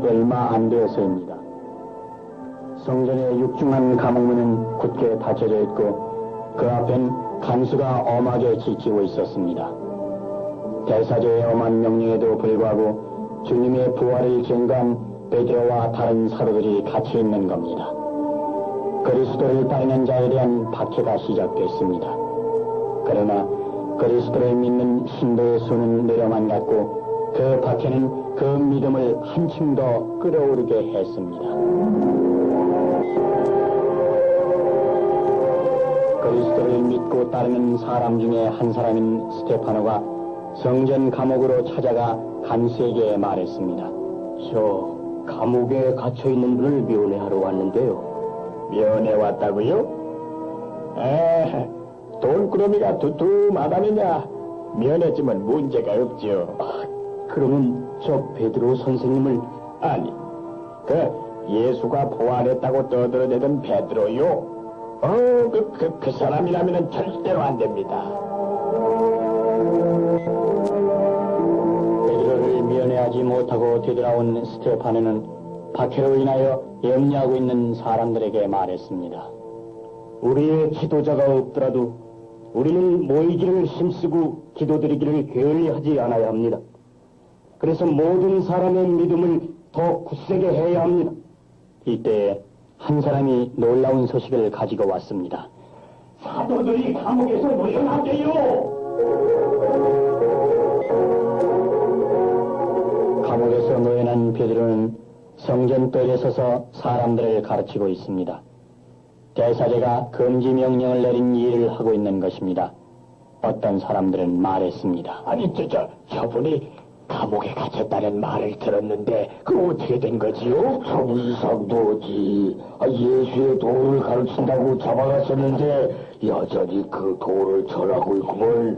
얼마 안 되어서입니다. 성전의 육중한 감옥문은 굳게 닫혀져 있고 그 앞엔 간수가 엄하게 지키고 있었습니다. 대사제의 엄한 명령에도 불구하고 주님의 부활을 증거한 베드로와 다른 사도들이 같이 있는 겁니다. 그리스도를 따르는 자에 대한 박해가 시작됐습니다. 그러나 그리스도를 믿는 신도의 수는 늘어만 갔고 그 박해는 그 믿음을 한층 더 끌어오르게 했습니다. 그리스도를 믿고 따르는 사람 중에 한 사람인 스테파노가 성전 감옥으로 찾아가 간수에게 말했습니다. 저 감옥에 갇혀있는 분을 면회하러 왔는데요. 면회 왔다고요? 돈꾸러미가 두툼하다느냐? 면회쯤은 문제가 없죠. 그러면 저 베드로 선생님을... 아니, 예수가 부활했다고 떠들어대던 베드로요? 그 사람이라면 절대로 안 됩니다. 베드로를 면회하지 못하고 되돌아온 스테파노는 박해로 인하여 염려하고 있는 사람들에게 말했습니다. 우리의 지도자가 없더라도 우리는 모이기를 힘쓰고 기도드리기를 게을리 하지 않아야 합니다. 그래서 모든 사람의 믿음을 더 굳세게 해야 합니다. 이때 한 사람이 놀라운 소식을 가지고 왔습니다. 사도들이 감옥에서 노연하대요. 감옥에서 노연한 베드로는 성전뜰에 서서 사람들을 가르치고 있습니다. 대사제가 금지 명령을 내린 일을 하고 있는 것입니다. 어떤 사람들은 말했습니다. 아니, 저분이 감옥에 갇혔다는 말을 들었는데 그 어떻게 된 거지요? 참 이상도지. 예수의 도를 가르친다고 잡아갔었는데 여전히 그 도를 전하고 있구먼.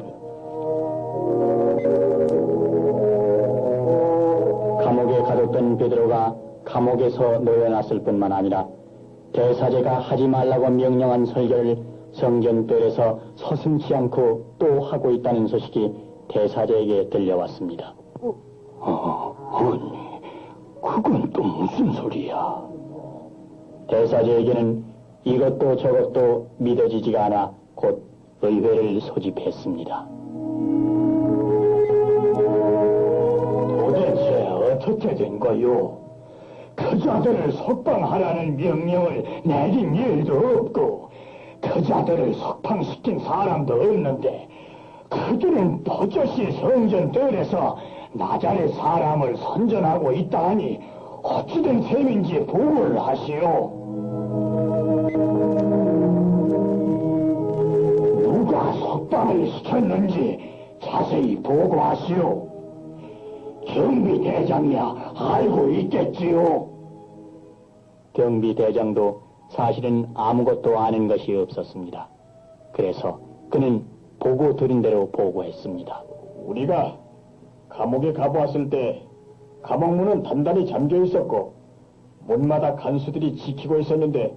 감옥에 가뒀던 베드로가 감옥에서 놓여놨을 뿐만 아니라 대사제가 하지 말라고 명령한 설교를 성전뜰에서 서슴지 않고 또 하고 있다는 소식이 대사제에게 들려왔습니다. 아니, 그건 또 무슨 소리야? 대사제에게는 이것도 저것도 믿어지지가 않아 곧 의회를 소집했습니다. 도대체 어떻게 된 거요? 그자들을 석방하라는 명령을 내린 일도 없고 그자들을 석방시킨 사람도 없는데 그들은 버젓이 성전뜰에서 나자렛 사람을 선전하고 있다 하니 어찌된 셈인지 보고를 하시오. 누가 석방을 시켰는지 자세히 보고하시오. 경비대장이야 알고 있겠지요. 경비대장도 사실은 아무것도 아는 것이 없었습니다. 그래서 그는 보고 들은 대로 보고했습니다. 우리가 감옥에 가보았을 때 감옥문은 단단히 잠겨 있었고 문마다 간수들이 지키고 있었는데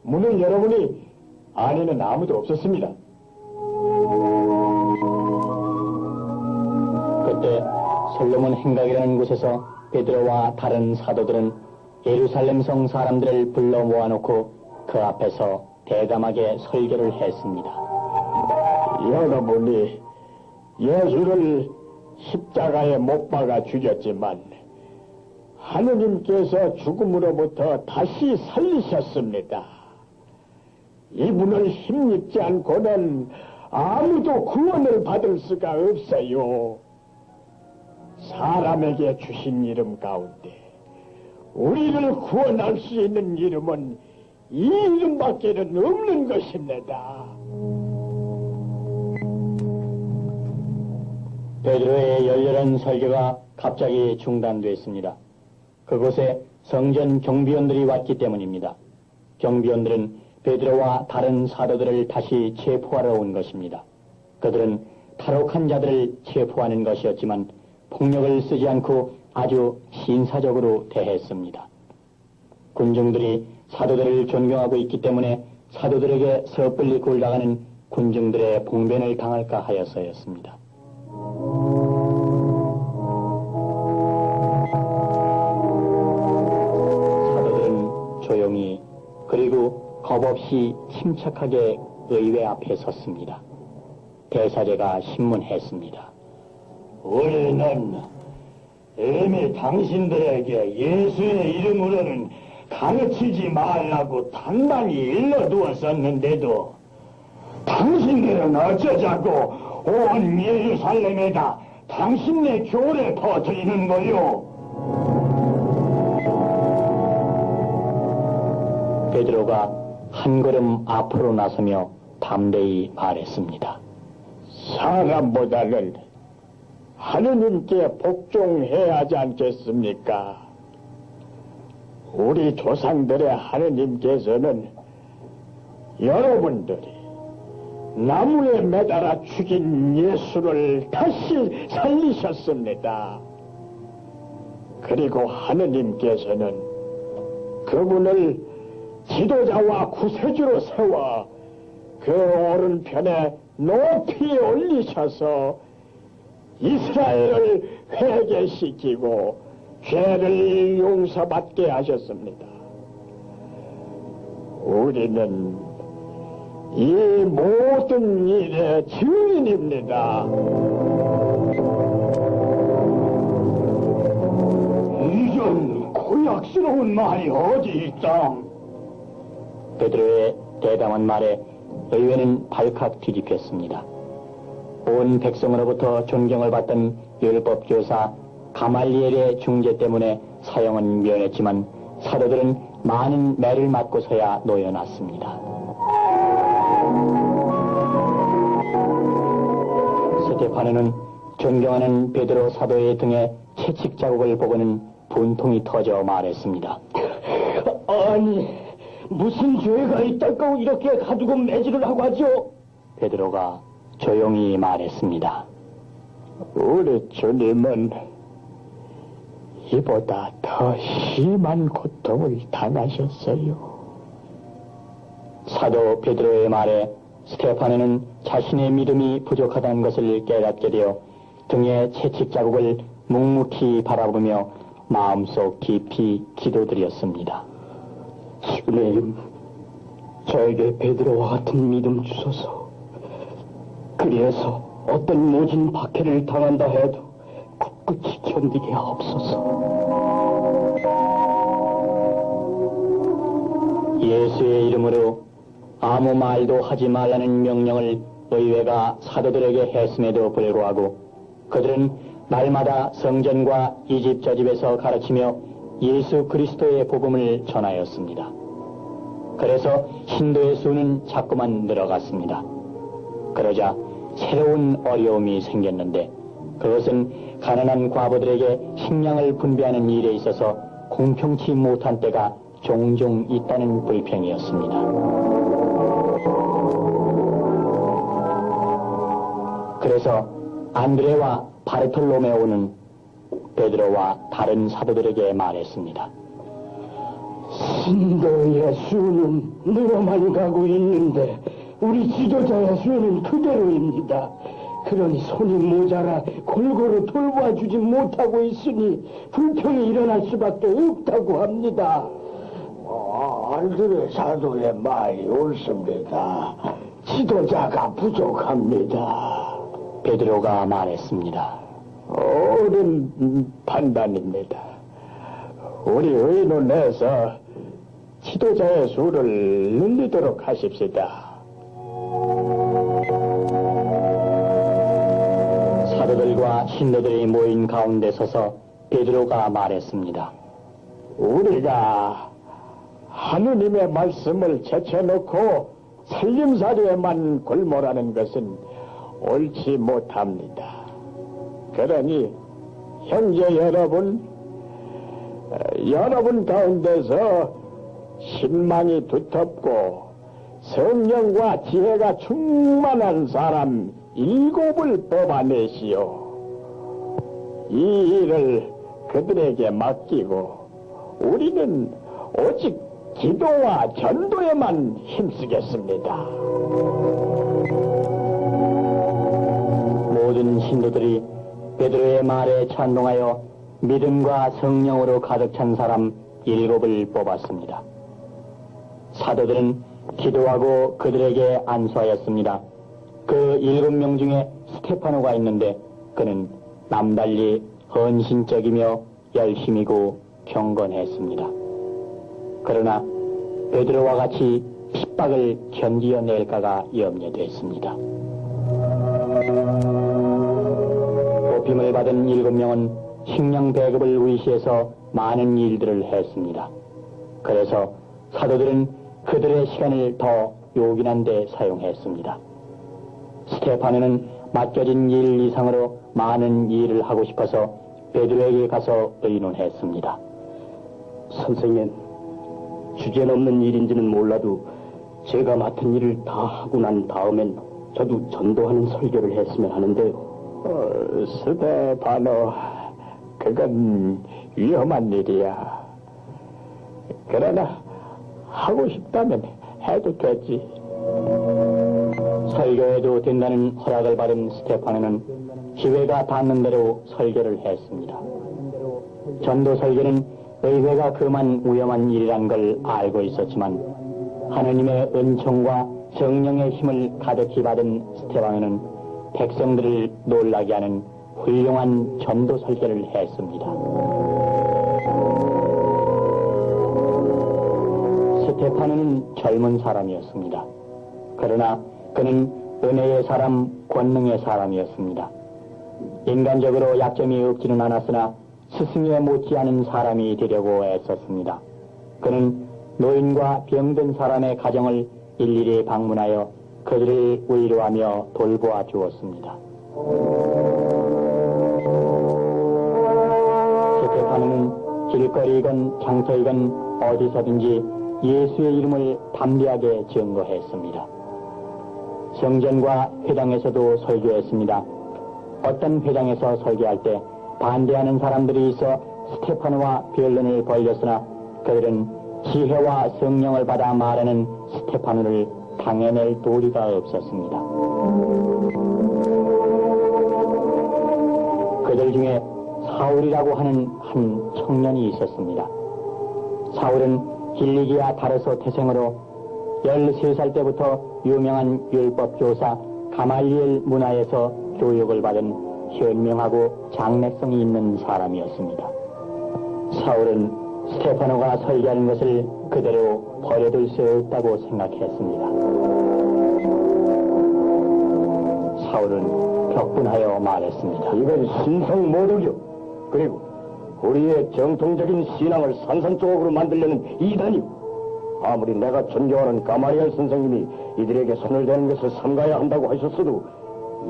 문을 열어보니 안에는 아무도 없었습니다. 그때 솔로몬 행각이라는 곳에서 베드로와 다른 사도들은 예루살렘 성 사람들을 불러 모아놓고 그 앞에서 대담하게 설교를 했습니다. 여러분이 예수를 십자가에 못 박아 죽였지만 하느님께서 죽음으로부터 다시 살리셨습니다. 이분을 힘입지 않고는 아무도 구원을 받을 수가 없어요. 사람에게 주신 이름 가운데 우리를 구원할 수 있는 이름은 이 이름밖에는 없는 것입니다. 베드로의 열렬한 설교가 갑자기 중단됐습니다. 그곳에 성전 경비원들이 왔기 때문입니다. 경비원들은 베드로와 다른 사도들을 다시 체포하러 온 것입니다. 그들은 탈옥한 자들을 체포하는 것이었지만 폭력을 쓰지 않고 아주 신사적으로 대했습니다. 군중들이 사도들을 존경하고 있기 때문에 사도들에게 섣불리 굴다가는 군중들의 봉변을 당할까 하여서였습니다. 조용히 그리고 겁없이 침착하게 의회 앞에 섰습니다. 대사제가 신문했습니다. 우리는 이미 당신들에게 예수의 이름으로는 가르치지 말라고 단단히 일러두었었는데도 당신들은 어쩌자고 온 예루살렘에다 당신네 교를 퍼뜨리는 거요? 베드로가 한 걸음 앞으로 나서며 담대히 말했습니다. 사람보다는 하느님께 복종해야 하지 않겠습니까? 우리 조상들의 하느님께서는 여러분들이 나무에 매달아 죽인 예수를 다시 살리셨습니다. 그리고 하느님께서는 그분을 지도자와 구세주로 세워 그 오른편에 높이 올리셔서 이스라엘을 회개시키고 죄를 용서받게 하셨습니다. 우리는 이 모든 일의 증인입니다. 이런 고약스러운 말이 어디 있다? 베드로의 대담한 말에 의회는 발칵 뒤집혔습니다. 온 백성으로부터 존경을 받던 율법교사 가말리엘의 중재 때문에 사형은 면했지만 사도들은 많은 매를 맞고서야 놓여놨습니다. 스테파노는 존경하는 베드로 사도의 등에 채찍 자국을 보고는 분통이 터져 말했습니다. 아니, 무슨 죄가 있다고 이렇게 가두고 매질을 하고 하죠? 베드로가 조용히 말했습니다. 우리 주님은 이보다 더 심한 고통을 당하셨어요. 사도 베드로의 말에 스테파노는 자신의 믿음이 부족하다는 것을 깨닫게 되어 등에 채찍 자국을 묵묵히 바라보며 마음속 깊이 기도드렸습니다. 주님, 저에게 베드로와 같은 믿음 주소서. 그리해서 어떤 모진 박해를 당한다 해도 꿋꿋이 견디게 하옵소서. 예수의 이름으로 아무 말도 하지 말라는 명령을 의회가 사도들에게 했음에도 불구하고 그들은 날마다 성전과 이 집 저 집에서 가르치며 예수 그리스도의 복음을 전하였습니다. 그래서 신도의 수는 자꾸만 늘어갔습니다. 그러자 새로운 어려움이 생겼는데 그것은 가난한 과부들에게 식량을 분배하는 일에 있어서 공평치 못한 때가 종종 있다는 불평이었습니다. 그래서 안드레와 바르톨로메오는 베드로와 다른 사도들에게 말했습니다. 신도의 수는 늘어만 가고 있는데 우리 지도자의 수는 그대로입니다. 그러니 손이 모자라 골고루 돌봐주지 못하고 있으니 불평이 일어날 수밖에 없다고 합니다. 안드레 사도의 말이 옳습니다. 지도자가 부족합니다. 베드로가 말했습니다. 옳은 판단입니다. 우리 의논해서 지도자의 수를 늘리도록 하십시다. 사도들과 신도들이 모인 가운데 서서 베드로가 말했습니다. 우리가 하느님의 말씀을 제쳐놓고 살림살이에만 골몰하는 것은 옳지 못합니다. 그러니 형제 여러분 가운데서 신망이 두텁고 성령과 지혜가 충만한 사람 7을 뽑아내시오. 이 일을 그들에게 맡기고 우리는 오직 기도와 전도에만 힘쓰겠습니다. 모든 신도들이 베드로의 말에 찬동하여 믿음과 성령으로 가득 찬 사람 7을 뽑았습니다. 사도들은 기도하고 그들에게 안수하였습니다. 그 7명 중에 스테파노가 있는데 그는 남달리 헌신적이며 열심이고 경건했습니다. 그러나 베드로와 같이 핍박을 견디어낼까가 염려됐습니다. 뽑힘을 받은 7명은 식량 배급을 위시해서 많은 일들을 했습니다. 그래서 사도들은 그들의 시간을 더 요긴한 데 사용했습니다. 스테파노는 맡겨진 일 이상으로 많은 일을 하고 싶어서 베드로에게 가서 의논했습니다. 선생님, 주제넘는 일인지는 몰라도 제가 맡은 일을 다 하고 난 다음엔 저도 전도하는 설교를 했으면 하는데요. 스테파노, 그건 위험한 일이야. 그러나 하고 싶다면 해도 되지. 설교해도 된다는 허락을 받은 스테파노는 기회가 닿는 대로 설교를 했습니다. 전도 설교는 의회가 그만 위험한 일이란 걸 알고 있었지만 하느님의 은총과 성령의 힘을 가득히 받은 스테파노는 백성들을 놀라게 하는 훌륭한 전도 설교를 했습니다. 스테파노는 젊은 사람이었습니다. 그러나 그는 은혜의 사람, 권능의 사람이었습니다. 인간적으로 약점이 없지는 않았으나 스승에 못지않은 사람이 되려고 애썼습니다. 그는 노인과 병든 사람의 가정을 일일이 방문하여 그들을 위로하며 돌보아 주었습니다. 스테파노는 길거리이건 장터이건 어디서든지 예수의 이름을 담대하게 증거했습니다. 성전과 회당에서도 설교했습니다. 어떤 회당에서 설교할 때 반대하는 사람들이 있어 스테파노와 변론을 벌였으나 그들은 지혜와 성령을 받아 말하는 스테파노를 당해낼 도리가 없었습니다. 그들 중에 사울이라고 하는 한 청년이 있었습니다. 사울은 길리기아 다르소 태생으로 13살 때부터 유명한 율법 교사 가말리엘 문화에서 교육을 받은 현명하고 장래성이 있는 사람이었습니다. 사울은 스테파노가 설교하는 것을 그대로 버려둘 수 없다고 생각했습니다. 사울은 격분하여 말했습니다. 이건 신성 모독이요. 그리고 우리의 정통적인 신앙을 산산조각으로 만들려는 이단이요. 아무리 내가 존경하는 가마리엘 선생님이 이들에게 손을 대는 것을 삼가야 한다고 하셨어도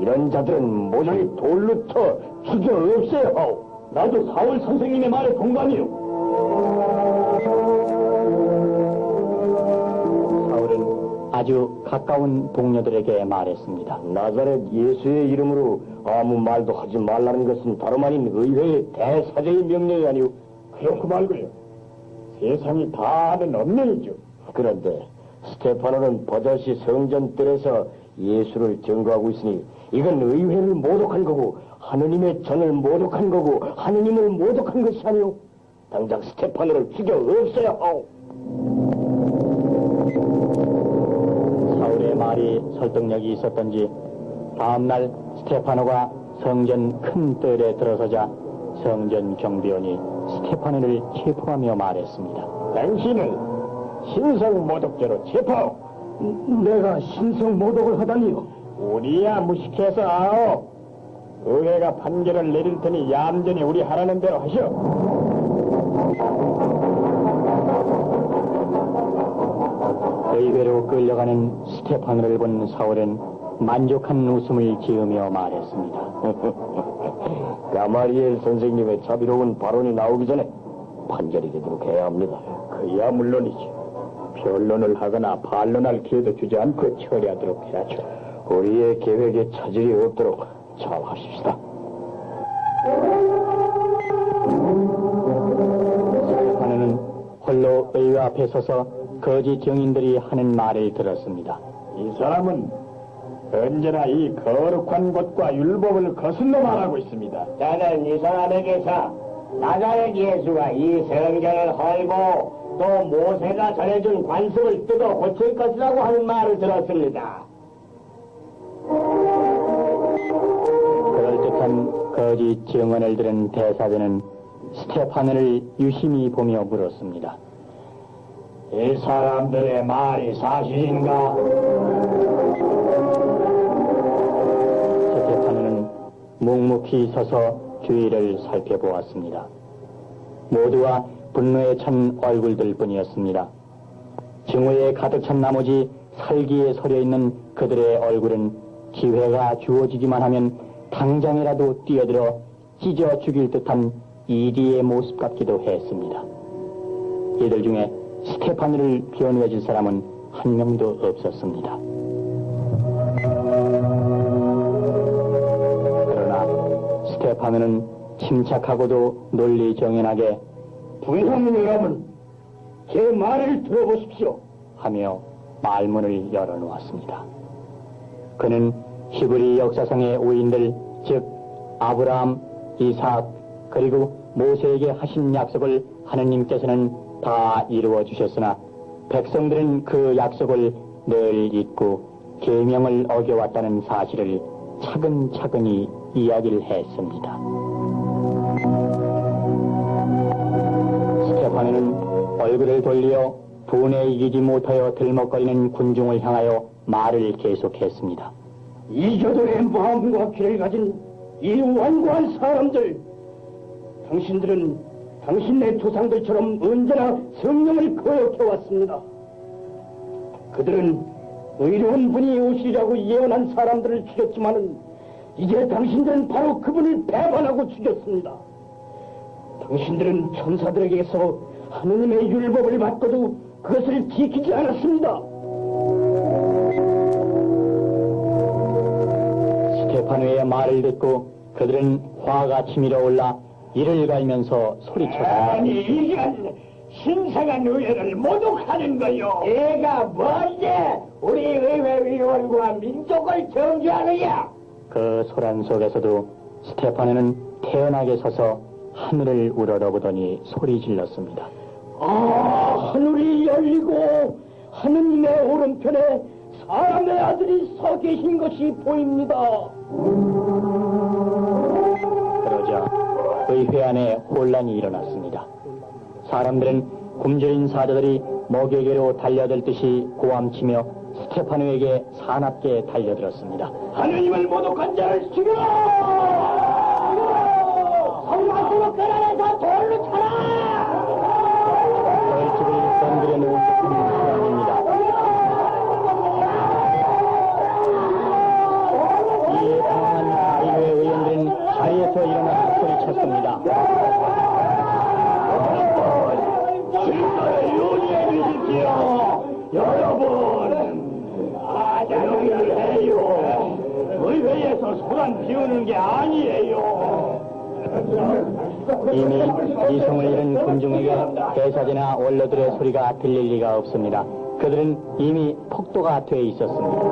이런 자들은 모조리 돌로 쳐 죽여 없애야 하오. 나도 사울 선생님의 말에 공감이요. 사울은 아주 가까운 동료들에게 말했습니다. 나사렛 예수의 이름으로 아무 말도 하지 말라는 것은 다름 아닌 의회의 대사제의 명령이 아니오. 그렇고 말고요. 세상이 다 아는 언명이죠. 그런데 스테파노는 버젓이 성전뜰에서 예수를 증거하고 있으니 이건 의회를 모독한 거고 하느님의 전을 모독한 거고 하느님을 모독한 것이 아니오. 당장 스테파노를 죽여 없애야 하오. 사울의 말이 설득력이 있었던지 다음날 스테파노가 성전 큰 뜰에 들어서자 성전 경비원이 스테파노를 체포하며 말했습니다. 당신을 신성 모독죄로 체포. 내가 신성 모독을 하다니요. 우리야 무식해서 아오. 의회가 판결을 내릴 테니 얌전히 우리 하라는 대로 하시오. 의회로 끌려가는 스테파노를 본 사울은 만족한 웃음을 지으며 말했습니다. 가마리엘 선생님의 자비로운 발언이 나오기 전에 판결이 되도록 해야 합니다. 그야 물론이지. 변론을 하거나 반론할 기회도 주지 않고 처리하도록 해야죠. 우리의 계획에 차질이 없도록 잘 하십시다. 스테파노는 홀로 의회 앞에 서서 거짓 증인들이 하는 말을 들었습니다. 이 사람은 언제나 이 거룩한 것과 율법을 거슬러 말하고 있습니다. 저는 이 사람에게서 나자렛 예수가 이 성전을 헐고 또 모세가 전해준 관습을 뜯어 고칠 것이라고 하는 말을 들었습니다. 그럴듯한 거짓 증언을 들은 대사들은 스테파너를 유심히 보며 물었습니다. 이 사람들의 말이 사실인가? 스테파너는 묵묵히 서서 주위를 살펴보았습니다. 모두가 분노에 찬 얼굴들 뿐이었습니다. 증오에 가득 찬 나머지 살기에 서려 있는 그들의 얼굴은 기회가 주어지기만 하면 당장이라도 뛰어들어 찢어 죽일 듯한 이리의 모습 같기도 했습니다. 이들 중에 스테파너를 변호해줄 사람은 한 명도 없었습니다. 그러나 스테파너는 침착하고도 논리정연하게 부형 여러분, 제 말을 들어보십시오. 하며 말문을 열어놓았습니다. 그는 히브리 역사상의 오인들, 즉 아브라함, 이삭, 그리고 모세에게 하신 약속을 하느님께서는 다 이루어 주셨으나 백성들은 그 약속을 늘 잊고 계명을 어겨왔다는 사실을 차근차근히 이야기를 했습니다. 스테파너는 얼굴을 돌려 분에 이기지 못하여 들먹거리는 군중을 향하여 말을 계속했습니다. 이교도의 마음과 길을 가진 이 완고한 사람들, 당신들은 당신네 조상들처럼 언제나 성령을 거역해왔습니다. 그들은 의로운 분이 오시리라고 예언한 사람들을 죽였지만은 이제 당신들은 바로 그분을 배반하고 죽였습니다. 당신들은 천사들에게서 하느님의 율법을 받고도 그것을 지키지 않았습니다. 스테파노의 말을 듣고 그들은 화가 치밀어 올라 이를 갈면서 소리쳤습니다. 아니, 이건 신성한 의회를 모독하는 거요. 얘가 뭔데 우리 의회 위원과 민족을 정죄하느냐? 그 소란 속에서도 스테파노는 태연하게 서서 하늘을 우러러보더니 소리 질렀습니다. 아, 하늘이 열리고 하느님의 오른편에 사람의 아들이 서 계신 것이 보입니다. 그러자 의회 안에 혼란이 일어났습니다. 사람들은 굶주린 사자들이 먹여개로 달려들듯이 고함치며 스테파노에게 사납게 달려들었습니다. 하느님을 모독한 자를 죽여라! 성막으로 끌어내서 돌로 쳐라! 벌집을 건드려 놓은 사람입니다. 이에 당황한 의회 의원들은 자리에서 일어나 소리쳤습니다. 질서를 유지해 주십시오. 여러분, 아자를 해요. 의회에서 소란 피우는 게 아니에요. 이미 이성을 잃은 군중에게 대사제나 원로들의 소리가 들릴 리가 없습니다. 그들은 이미 폭도가 돼 있었습니다.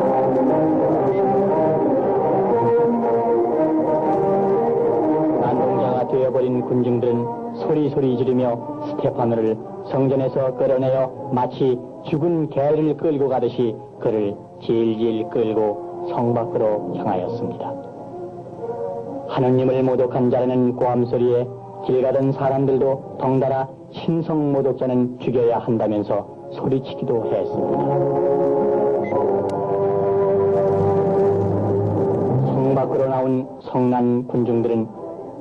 난동자가 되어버린 군중들은 소리소리 지르며 스테파노를 성전에서 끌어내어 마치 죽은 개를 끌고 가듯이 그를 질질 끌고 성 밖으로 향하였습니다. 하느님을 모독한 자라는 고함소리에 길 가던 사람들도 덩달아 신성 모독자는 죽여야 한다면서 소리치기도 했습니다. 성 밖으로 나온 성난 군중들은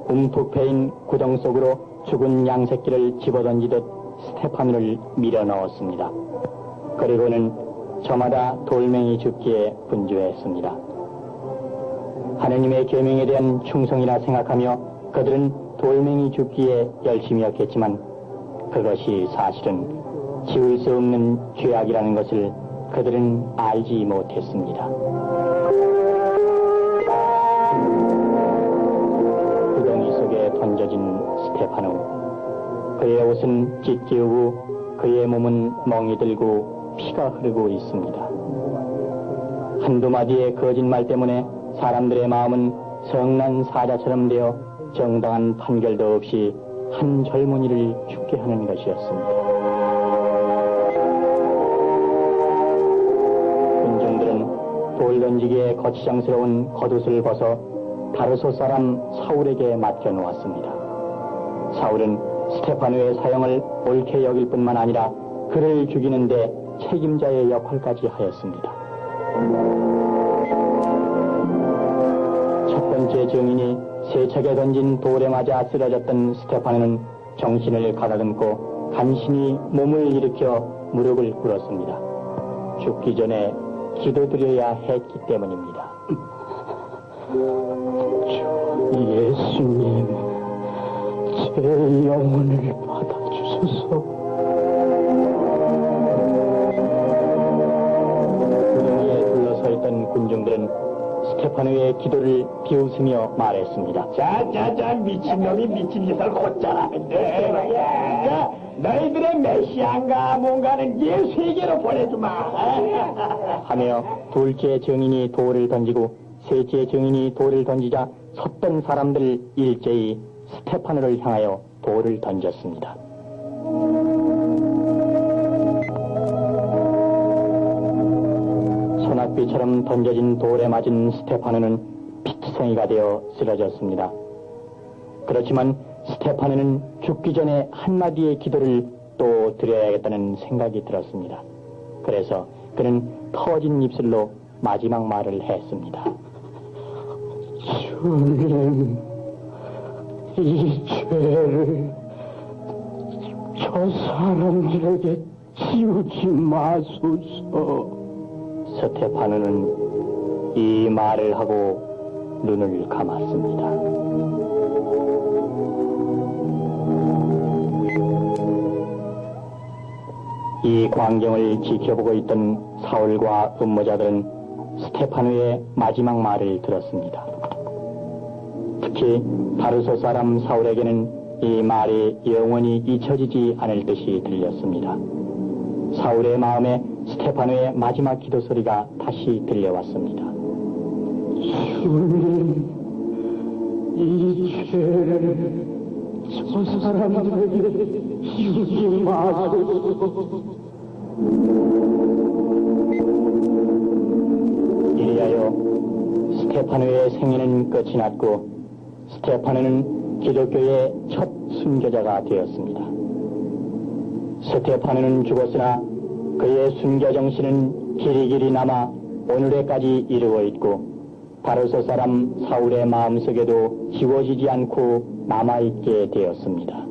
움푹 패인 구덩 속으로 죽은 양새끼를 집어던지듯 스테파노를 밀어 넣었습니다. 그리고는 저마다 돌멩이 줍기에 분주했습니다. 하느님의 계명에 대한 충성이라 생각하며 그들은 돌멩이 줍기에 열심이었겠지만 그것이 사실은 지울 수 없는 죄악이라는 것을 그들은 알지 못했습니다. 구덩이 속에 던져진 스테파노, 그의 옷은 찢기우고 그의 몸은 멍이 들고 피가 흐르고 있습니다. 한두 마디의 거짓말 때문에 사람들의 마음은 성난 사자처럼 되어 정당한 판결도 없이 한 젊은이를 죽게 하는 것이었습니다. 돌 던지기에 거치장스러운 겉옷을 벗어 다르소 사람 사울에게 맡겨놓았습니다. 사울은 스테파노의 사형을 옳게 여길 뿐만 아니라 그를 죽이는데 책임자의 역할까지 하였습니다. 첫 번째 증인이 세차게 던진 돌에 맞아 쓰러졌던 스테파노는 정신을 가다듬고 간신히 몸을 일으켜 무릎을 꿇었습니다. 죽기 전에 기도드려야 했기 때문입니다. 예수님, 제 영혼을 받아주소서. 구덩이에 둘러서 있던 군중들은 스테파노의 기도를 비웃으며 말했습니다. 자자자 미친놈이 미친 짓을 곧잘 하는데 야, 너희들의 메시아인가 뭔가는 예수에게로 보내주마. 하며 둘째 증인이 돌을 던지고 셋째 증인이 돌을 던지자 섰던 사람들 일제히 스테파노를 향하여 돌을 던졌습니다. 소낙비처럼 던져진 돌에 맞은 스테파노는 피투성이가 되어 쓰러졌습니다. 그렇지만 스테파노는 죽기 전에 한마디의 기도를 또 드려야겠다는 생각이 들었습니다. 그래서 그는 터진 입술로 마지막 말을 했습니다. 주님, 이 죄를 저 사람들에게 지우지 마소서. 스테파노는 이 말을 하고 눈을 감았습니다. 이 광경을 지켜보고 있던 사울과 음모자들은 스테파노의 마지막 말을 들었습니다. 특히 다르소 사람 사울에게는 이 말이 영원히 잊혀지지 않을 듯이 들렸습니다. 사울의 마음에 스테파노의 마지막 기도 소리가 다시 들려왔습니다. 주님, 이 죄를 저 사람들에게 지우지 마소서. 이리하여 스테파노의 생애는 끝이 났고 스테파노는 기독교의 첫 순교자가 되었습니다. 스테파노는 죽었으나 그의 순교 정신은 길이길이 남아 오늘에까지 이르고 있고 다르소 사람 사울의 마음속에도 지워지지 않고 남아있게 되었습니다.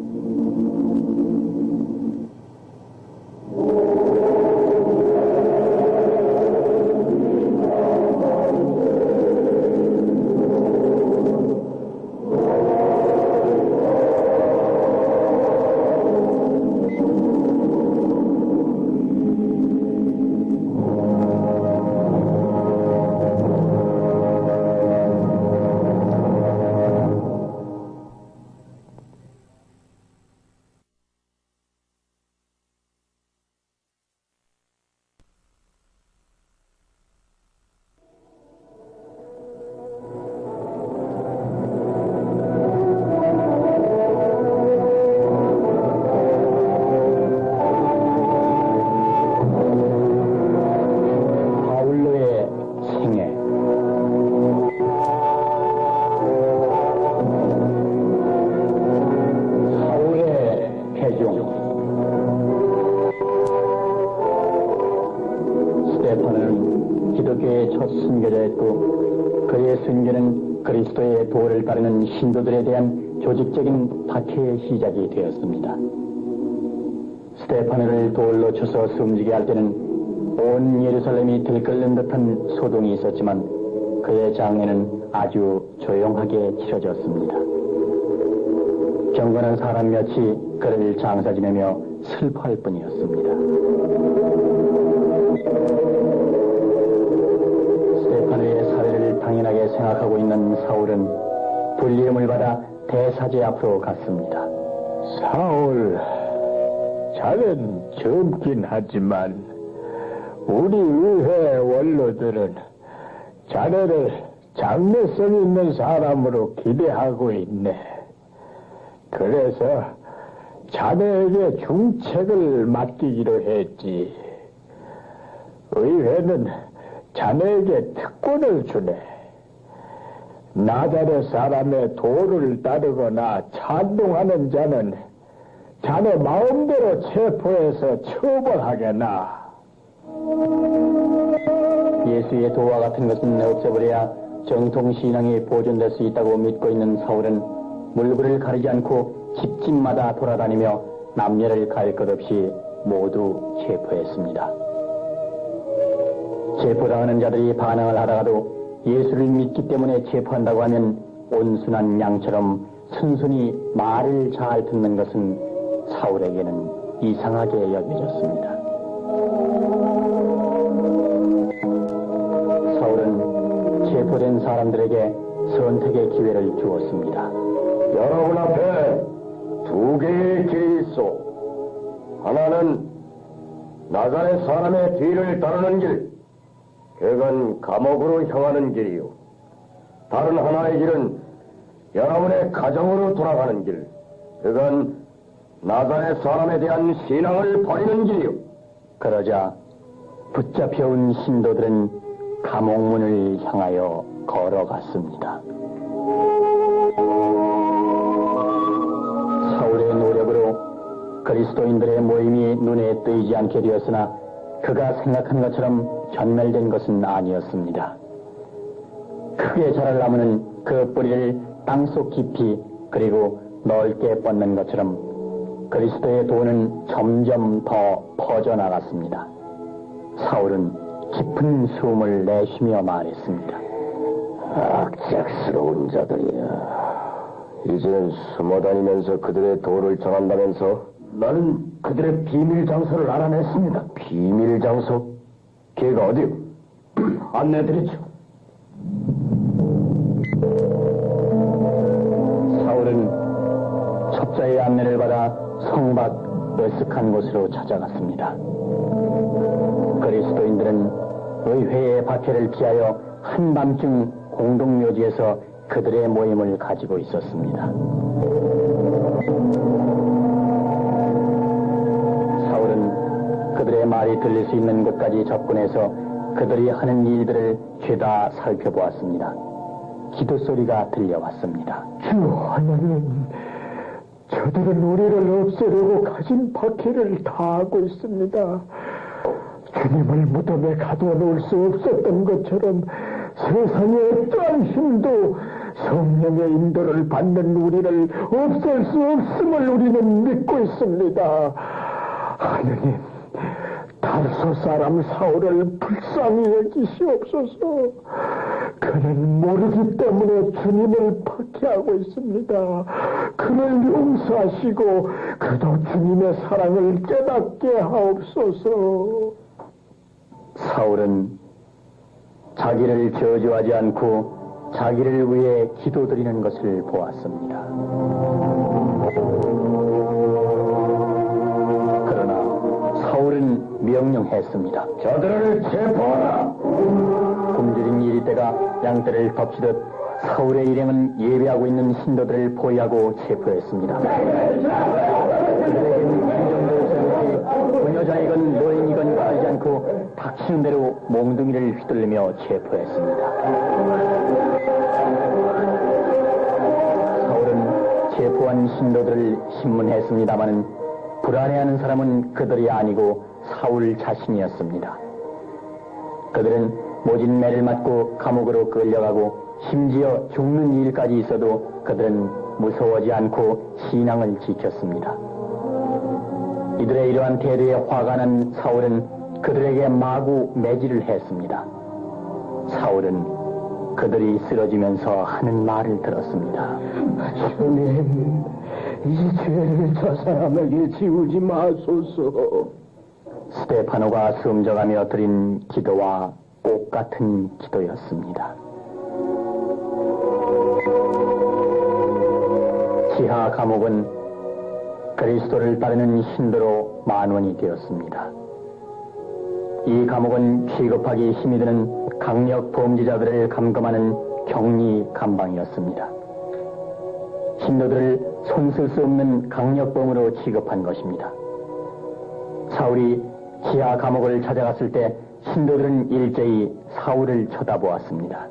스테파노는 기독교의 첫 순교자였고 그의 순교는 그리스도의 도를 따르는 신도들에 대한 조직적인 박해의 시작이 되었습니다. 스테파노를 돌로 쳐서 숨지게 할 때는 온 예루살렘이 들끓는 듯한 소동이 있었지만 그의 장례는 아주 조용하게 치러졌습니다. 경건한 사람 몇이 그를 장사 지내며 슬퍼할 뿐이었습니다. 스테파노의 사회를 당연하게 생각하고 있는 사울은 불리움을 받아 대사제 앞으로 갔습니다. 사울, 자넨 젊긴 하지만 우리 의회 원로들은 자네를 장래성 있는 사람으로 기대하고 있네. 그래서 자네에게 중책을 맡기기로 했지. 의회는 자네에게 특권을 주네. 나자렛 사람의 도를 따르거나 찬동하는 자는 자네 마음대로 체포해서 처벌하게나. 예수의 도와 같은 것은 없애버려야 정통신앙이 보존될 수 있다고 믿고 있는 사울은 물불을 가리지 않고 집집마다 돌아다니며 남녀를 가릴 것 없이 모두 체포했습니다. 체포당하는 자들이 반항을 하다가도 예수를 믿기 때문에 체포한다고 하면 온순한 양처럼 순순히 말을 잘 듣는 것은 사울에게는 이상하게 여겨졌습니다. 사울은 체포된 사람들에게 선택의 기회를 주었습니다. 여러분 앞에 두 개의 길이 있어. 하나는 나자렛 사람의 뒤를 따르는 길, 그건 감옥으로 향하는 길이요. 다른 하나의 길은 여러분의 가정으로 돌아가는 길, 그건 나자렛 사람에 대한 신앙을 버리는 길이요. 그러자 붙잡혀온 신도들은 감옥문을 향하여 걸어갔습니다. 사울의 노력으로 그리스도인들의 모임이 눈에 띄지 않게 되었으나 그가 생각한 것처럼 전멸된 것은 아니었습니다. 크게 자랄 나무는 그 뿌리를 땅속 깊이 그리고 넓게 뻗는 것처럼 그리스도의 도는 점점 더 퍼져나갔습니다. 사울은 깊은 숨을 내쉬며 말했습니다. 악착스러운 자들이야. 이제는 숨어다니면서 그들의 도를 정한다면서? 나는 그들의 비밀 장소를 알아냈습니다. 비밀 장소? 걔가 어디요? 안내드리죠. 사울은 첩자의 안내를 받아 성 밖 으슥한 곳으로 찾아갔습니다. 그리스도인들은 의회의 박해를 피하여 한밤중 공동묘지에서 그들의 모임을 가지고 있었습니다. 사울은 그들의 말이 들릴 수 있는 곳까지 접근해서 그들이 하는 일들을 죄다 살펴보았습니다. 기도 소리가 들려왔습니다. 주 하나님, 저들은 우리를 없애려고 가진 박해를 다하고 있습니다. 주님을 무덤에 가둬놓을 수 없었던 것처럼 세상의 어떠한 힘도 성령의 인도를 받는 우리를 없앨 수 없음을 우리는 믿고 있습니다. 하느님, 달소 사람 사울을 불쌍히 여기시옵소서. 그는 모르기 때문에 주님을 박해하고 있습니다. 그를 용서하시고 그도 주님의 사랑을 깨닫게 하옵소서. 사울은 자기를 저주하지 않고 자기를 위해 기도드리는 것을 보았습니다. 그러나 사울은 명령했습니다. 저들을 체포하라. 굶주린 이리떼가 양떼를 덮치듯 사울의 일행은 예배하고 있는 신도들을 포위하고 체포했습니다. 그들에게는 인정도 없이 부녀자이건 노인이건 가리지 않고 닥치는 대로 몽둥이를 휘둘리며 체포했습니다. 사울은 체포한 신도들을 신문했습니다마는 불안해하는 사람은 그들이 아니고 사울 자신이었습니다. 그들은 모진 매를 맞고 감옥으로 끌려가고 심지어 죽는 일까지 있어도 그들은 무서워하지 않고 신앙을 지켰습니다. 이들의 이러한 태도에 화가 난 사울은 그들에게 마구 매질을 했습니다. 사울은 그들이 쓰러지면서 하는 말을 들었습니다. 주님, 이 죄를 저 사람에게 지우지 마소서. 스테파노가 숨져가며 드린 기도와 똑같은 기도였습니다. 지하 감옥은 그리스도를 따르는 신도로 만원이 되었습니다. 이 감옥은 취급하기 힘이 드는 강력 범죄자들을 감금하는 격리 감방이었습니다. 신도들을 손쓸 수 없는 강력범으로 취급한 것입니다. 사울이 지하 감옥을 찾아갔을 때 신도들은 일제히 사울을 쳐다보았습니다.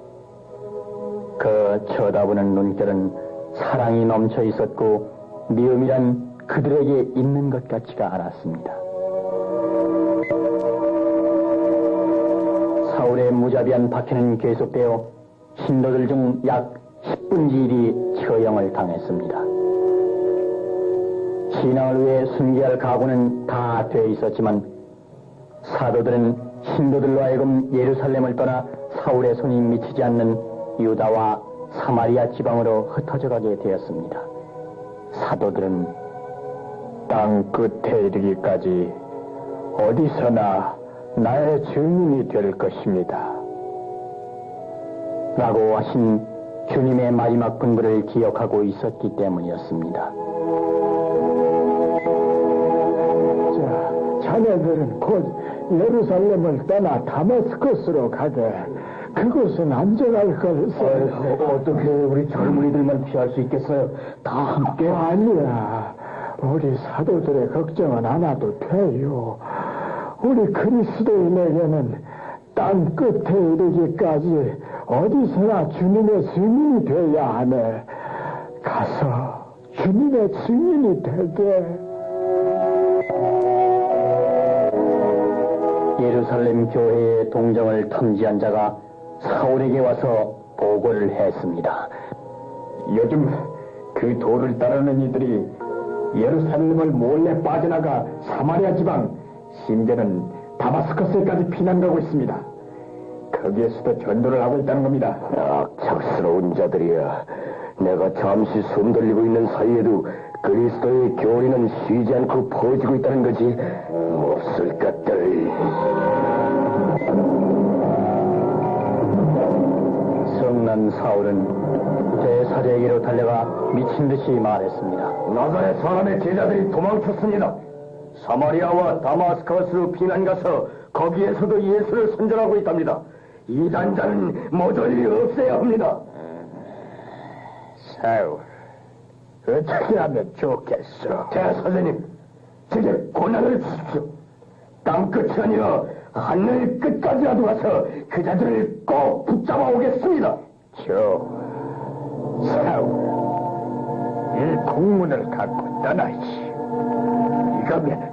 그 쳐다보는 눈결은 사랑이 넘쳐 있었고 미움이란 그들에게 있는 것 같지가 않았습니다. 사울의 무자비한 박해는 계속되어 신도들 중 약 10분지 1이 처형을 당했습니다. 신앙을 위해 순교할 각오는 다 되어 있었지만 사도들은 신도들로 하여금 예루살렘을 떠나 사울의 손이 미치지 않는 유다와 사마리아 지방으로 흩어져 가게 되었습니다. 사도들은 땅 끝에 이르기까지 어디서나 나의 증인이 될 것입니다. 라고 하신 주님의 마지막 분부를 기억하고 있었기 때문이었습니다. 자네들은 곧 예루살렘을 떠나 다마스커스로 가되 그곳은 안전할 것을. 어떻게 우리 젊은이들만 피할 수 있겠어요? 다 함께. 아니야. 우리 사도들의 걱정은 안 해도 돼요. 우리 그리스도인에게는 땅 끝에 이르기까지 어디서나 주님의 증인이 돼야 하네. 가서 주님의 증인이 되게. 예루살렘 교회의 동정을 탐지한 자가 사울에게 와서 보고를 했습니다. 요즘 그 도를 따르는 이들이 예루살렘을 몰래 빠져나가 사마리아 지방, 심지어는 다마스커스까지 피난 가고 있습니다. 거기에서도 전도를 하고 있다는 겁니다. 악착스러운 자들이야. 내가 잠시 숨 돌리고 있는 사이에도 그리스도의 교리는 쉬지 않고 퍼지고 있다는 거지. 없을 것들. 성난 사울은 대사제에게로 달려가 미친 듯이 말했습니다. 나사렛 사람의 제자들이 도망쳤습니다. 사마리아와 다마스커스로 피난 가서 거기에서도 예수를 선전하고 있답니다. 이단자는 모조리 없애야 합니다. 사울, 어떻게 하면 좋겠어? 대사장님, 제게 고난을 주십시오. 땅끝이 아니라 하늘 끝까지라도 가서 그 자들을 꼭 붙잡아 오겠습니다. 사울, 이 공문을 갖고 떠나지. 이거면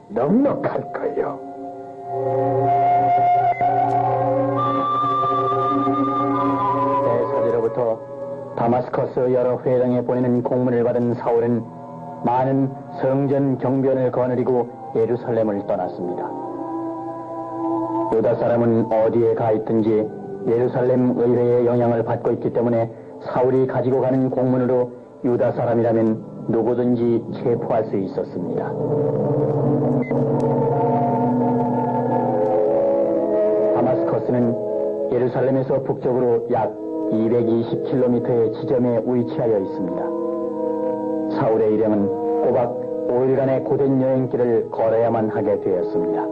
넉넉할 거요. 대사제로부터 다마스커스 여러 회당에 보내는 공문을 받은 사울은 많은 성전 경변을 거느리고 예루살렘을 떠났습니다. 유다 사람은 어디에 가 있든지 예루살렘 의회의 영향을 받고 있기 때문에 사울이 가지고 가는 공문으로 유다 사람이라면 누구든지 체포할 수 있었습니다. 다마스커스는 예루살렘에서 북쪽으로 약 220km의 지점에 위치하여 있습니다. 사울의 일행은 꼬박 5일간의 고된 여행길을 걸어야만 하게 되었습니다.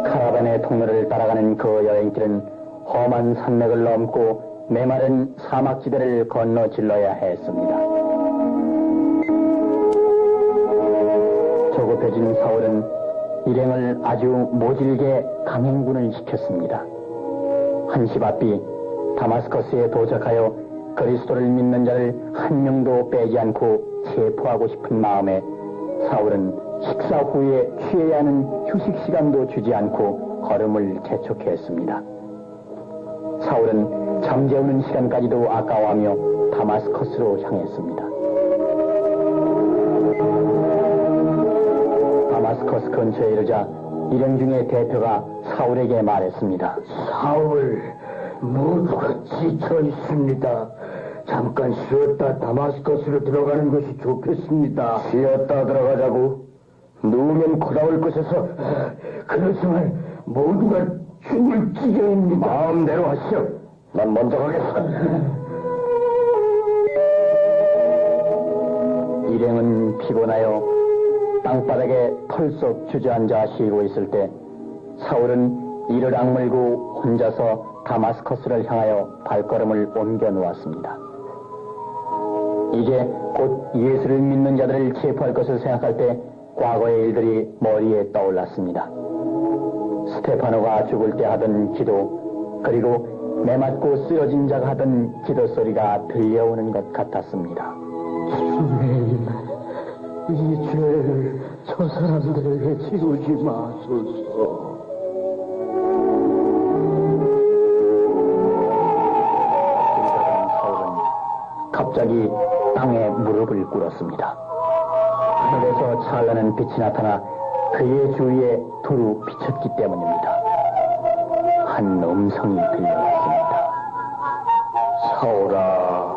카라반의 통로를 따라가는 그 여행길은 험한 산맥을 넘고 메마른 사막지대를 건너 질러야 했습니다. 조급해진 사울은 일행을 아주 모질게 강행군을 시켰습니다. 한시 바삐 다마스커스에 도착하여 그리스도를 믿는 자를 한 명도 빼지 않고 체포하고 싶은 마음에 사울은 식사 후에 취해야 하는 휴식 시간도 주지 않고 걸음을 재촉했습니다. 사울은 잠재우는 시간까지도 아까워하며 다마스커스로 향했습니다. 다마스커스 근처에 이르자 일행 중의 대표가 사울에게 말했습니다. 사울, 모두가 지쳐 있습니다. 잠깐 쉬었다 다마스커스로 들어가는 것이 좋겠습니다. 쉬었다 들어가자고? 누우면 고다울 것에서. 그렇지만 모두가 죽을 지경입니다. 마음대로 하시오. 난 먼저 가겠어. 일행은 피곤하여 땅바닥에 털썩 주저앉아 쉬고 있을 때 사울은 이를 악물고 혼자서 다마스커스를 향하여 발걸음을 옮겨 놓았습니다. 이제 곧 예수를 믿는 자들을 체포할 것을 생각할 때 과거의 일들이 머리에 떠올랐습니다. 스테파노가 죽을 때 하던 기도, 그리고 매맞고 쓰러진 자가 하던 기도 소리가 들려오는 것 같았습니다. 주님, 이 죄를 저 사람들에게 지우지 마소서. 갑자기 땅에 무릎을 꿇었습니다. 하늘에서 찬란한 빛이 나타나 그의 주위에 두루 비쳤기 때문입니다. 한 음성이 들려왔습니다. 사울아,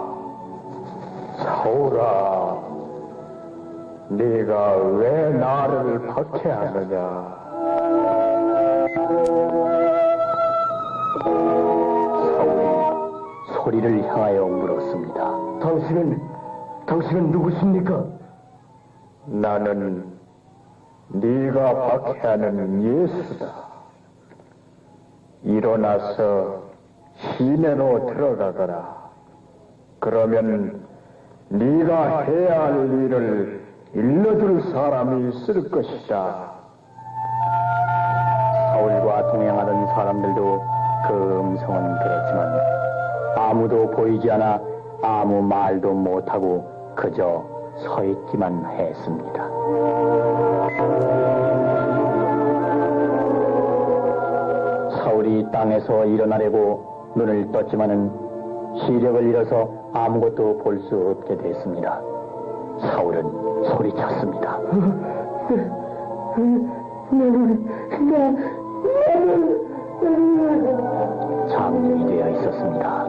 사울아, 네가 왜 나를 박해하느냐? 사울이 소리를 향하여 물었습니다. 당신은 누구십니까? 나는 네가 박해하는 예수다. 일어나서 시내로 들어가거라. 그러면 네가 해야 할 일을 일러줄 사람이 있을 것이다. 사울과 동행하던 사람들도 그 음성은 들었지만 아무도 보이지 않아 아무 말도 못하고 그저 서 있기만 했습니다. 사울이 땅에서 일어나려고 눈을 떴지만은 시력을 잃어서 아무것도 볼 수 없게 됐습니다. 사울은 소리쳤습니다. 장정이 되어 있었습니다.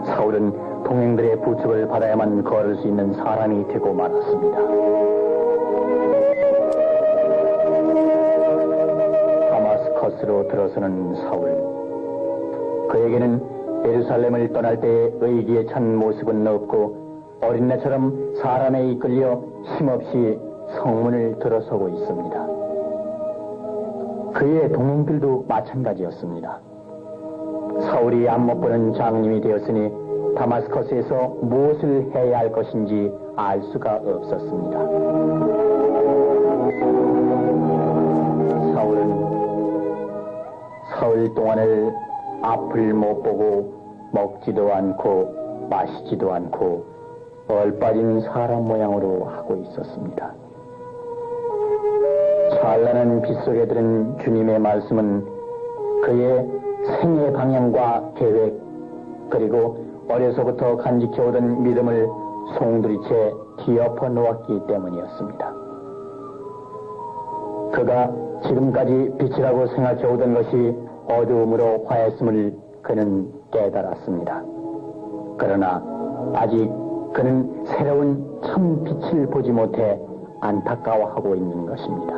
사울은 동행들의 부축을 받아야만 걸을 수 있는 사람이 되고 말았습니다. 다마스커스로 들어서는 사울. 그에게는 예루살렘을 떠날 때의 의기에 찬 모습은 없고 어린애처럼 사람에 이끌려 힘없이 성문을 들어서고 있습니다. 그의 동행들도 마찬가지였습니다. 사울이 안못 보는 장님이 되었으니 다마스커스에서 무엇을 해야 할 것인지 알 수가 없었습니다. 사흘 동안을 앞을 못 보고 먹지도 않고 마시지도 않고 얼빠진 사람 모양으로 하고 있었습니다. 찬란한 빛 속에 들은 주님의 말씀은 그의 생애 방향과 계획, 그리고 어려서부터 간직해오던 믿음을 송두리째 뒤엎어 놓았기 때문이었습니다. 그가 지금까지 빛이라고 생각해오던 것이 어두움으로 화했음을 그는 깨달았습니다. 그러나 아직 그는 새로운 참 빛을 보지 못해 안타까워하고 있는 것입니다.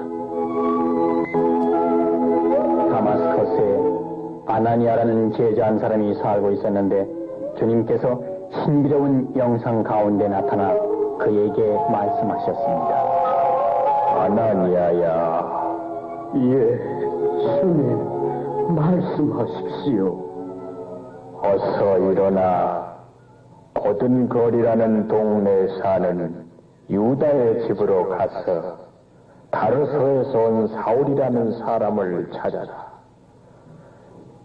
다마스커스에 아나니아라는 제자 한 사람이 살고 있었는데 주님께서 신비로운 영상 가운데 나타나 그에게 말씀하셨습니다. 아나니아야. 예, 주님, 말씀하십시오. 어서 일어나 고든 거리라는 동네에 사는 유다의 집으로 가서 다르서에서 온 사울이라는 사람을 찾아라.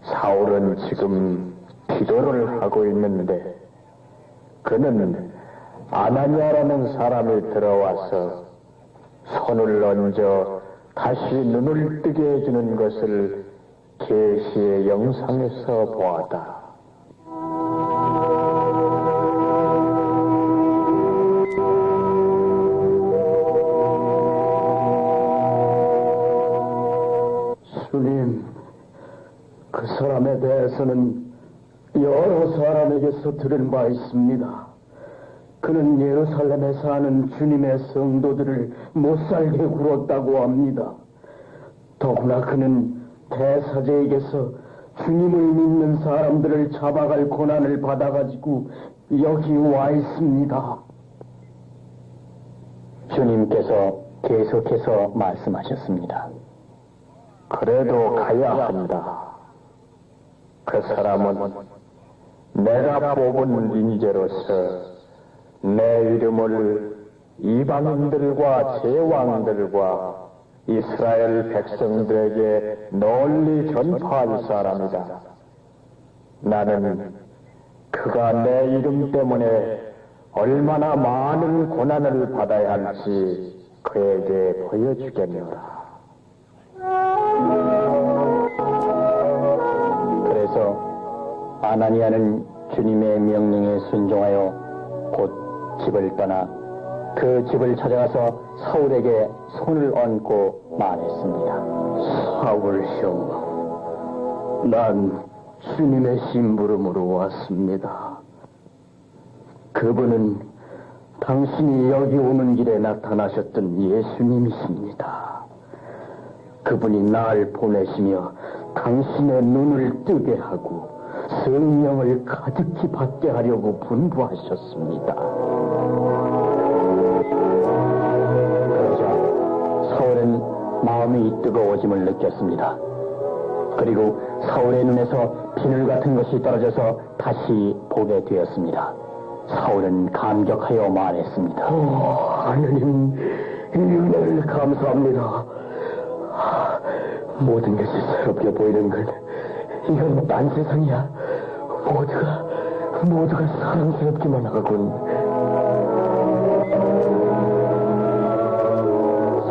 사울은 지금 기도를 하고 있는데 그는 아나니아라는 사람이 들어와서 손을 얹어 다시 눈을 뜨게 해주는 것을 계시의 영상에서 보았다. 주님, 그 사람에 대해서는 여러 사람에게서 들은 바 있습니다. 그는 예루살렘에 사는 주님의 성도들을 못살게 굴었다고 합니다. 더구나 그는 대사제에게서 주님을 믿는 사람들을 잡아갈 고난을 받아가지고 여기 와 있습니다. 주님께서 계속해서 말씀하셨습니다. 그래도 가야 한다. 그 사람은 내가 뽑은 인재로서 내 이름을 이방인들과 제왕들과 이스라엘 백성들에게 널리 전파할 사람이다. 나는 그가 내 이름 때문에 얼마나 많은 고난을 받아야 할지 그에게 보여주겠노라. 그래서 아나니아는 주님의 명령에 순종하여 곧 집을 떠나 그 집을 찾아가서 사울에게 손을 얹고 말했습니다. 사울 형, 난 주님의 심부름으로 왔습니다. 그분은 당신이 여기 오는 길에 나타나셨던 예수님이십니다. 그분이 날 보내시며 당신의 눈을 뜨게 하고 성령을 가득히 받게 하려고 분부하셨습니다. 그러자 사울은 마음이 뜨거워짐을 느꼈습니다. 그리고 사울의 눈에서 비늘 같은 것이 떨어져서 다시 보게 되었습니다. 사울은 감격하여 말했습니다. 하느님, 은혜를 감사합니다. 모든 것이 새롭게 보이는 걸 이건 딴 세상이야. 모두가 사랑스럽기만 하군.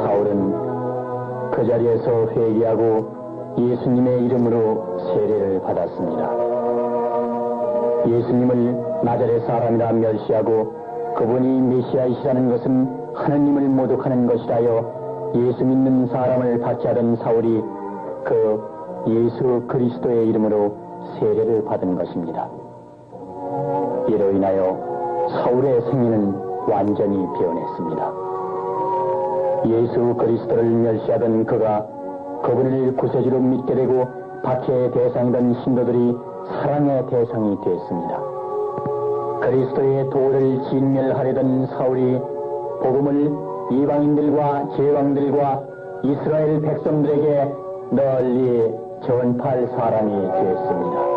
사울은 그 자리에서 회개하고 예수님의 이름으로 세례를 받았습니다. 예수님을 나자렛 사람이라 멸시하고 그분이 메시아이시라는 것은 하느님을 모독하는 것이라여 예수 믿는 사람을 받지 않은 사울이 그 예수 그리스도의 이름으로 세례를 받은 것입니다. 이로 인하여 사울의 생애는 완전히 변했습니다. 예수 그리스도를 멸시하던 그가 그분을 구세주로 믿게 되고 박해의 대상이던 신도들이 사랑의 대상이 됐습니다. 그리스도의 도를 진멸하려던 사울이 복음을 이방인들과 제왕들과 이스라엘 백성들에게 널리 전파할 사람이 됐습니다.